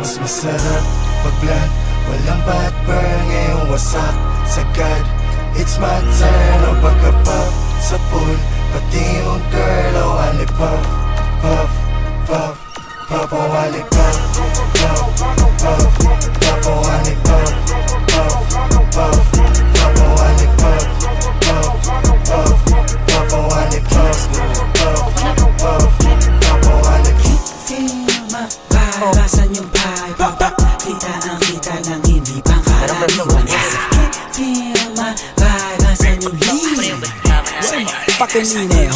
Mas masarap pag-vlog, walang bad burn. Ngayong wasak sagad, it's my turn. O pagka-pop sa pool, pati yung girl. O wali pop, pop, pop, pop. O wali pop, pop, pop, pop. O wali pop, pop, pop, pop. O wali pop, pop, pop, pop. O wali pop, pop, pop, pop. O wali Basan yung vibe, kita ang kita ng hindi pangkaraniwan. Feel my vibe, basan yung lean. Fucking email.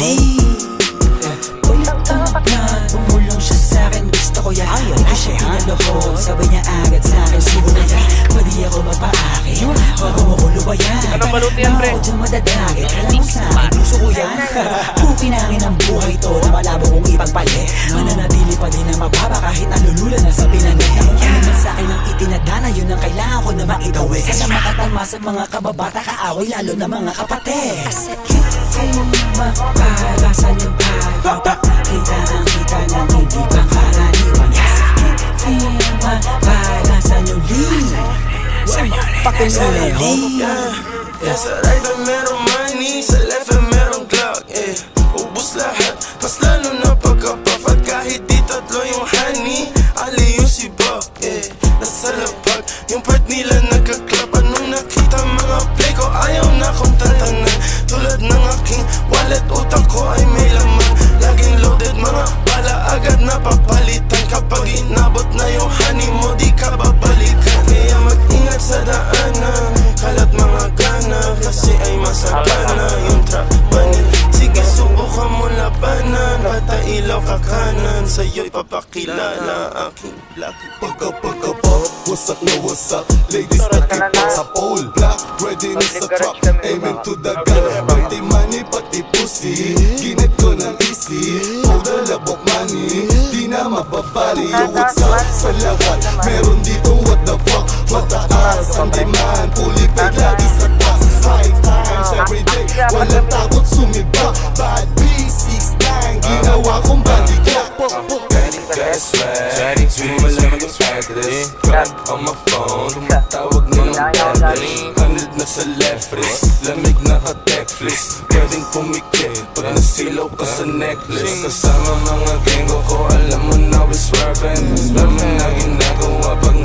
Pumulong siya sa'kin, gusto ko yan. Hindi ko siya pinalohon, sabay niya agad sa'kin. Siguro yan, pwede ako magpa-akin. Wag mo ko lubayan. Anong baluti yan, pre? Ako dyan madadagit, alam mo sa'kin, gusto ko yan. Pukinangin ang buhay to na malabo kong ipagpali. Mananatili pa din na mababa kahit nalulula na sa pinanay. Ano man sa'kin ang itinadana, yun ang kailangan ko na maitawid. Sana makatalma sa mga kababata, kaaway lalo na mga kapatid. Feel my vibe, basan yung vibe. Kita ang kita ng hindi pangkaraniwan. Feel my vibe, basan yung lean. Fucking email. Sa right ay merong money, sa left ay merong clock. Ubus lahat, mas lalo na pagka-puff. At kahit di tatlo yung honey, ali yung si Buck. Nasa lapag, yung part nila nagka-clap. Anong nakita mga play ko, ayaw na kong tantanan. Tulad ng aking wallet, utang ko ay may laman. Laging loaded, mga bala agad na papalitan. Kapag inabot na yung honey mo, di ka babalikan. Kaya mag-ingat sa daanan, kalat mga gana, kasi ay masagana yung trap money. Sige, subukan mo labanan, bata ilaw ka kanan, sa'yo'y papakilala aking lucky. Pagka-pop, wasak na wasak, ladies nakipag sa pole. Black, ready na sa trap, aiming to the gun. Pati money, pati pussy, ginit ko ng easy. Total labok money, di na mababali. Yo, what's up sa lahat, meron dito what the fuck. Mataas ang demand, fully paid lagi sa taas. High times everyday, walang takot sumibak. Bad B69, ginawa kong bodyguard. Gas swag, di mo malaman yung address. Call on my phone, tumatawag na ng battery. 100 na sa left wrist, lamig na ka-Netflix. Pwedeng pumikit pag nasilaw ka sa necklace. Kasama mga genggo ko, alam mo na we swerving. Alam mo na ginagawa pag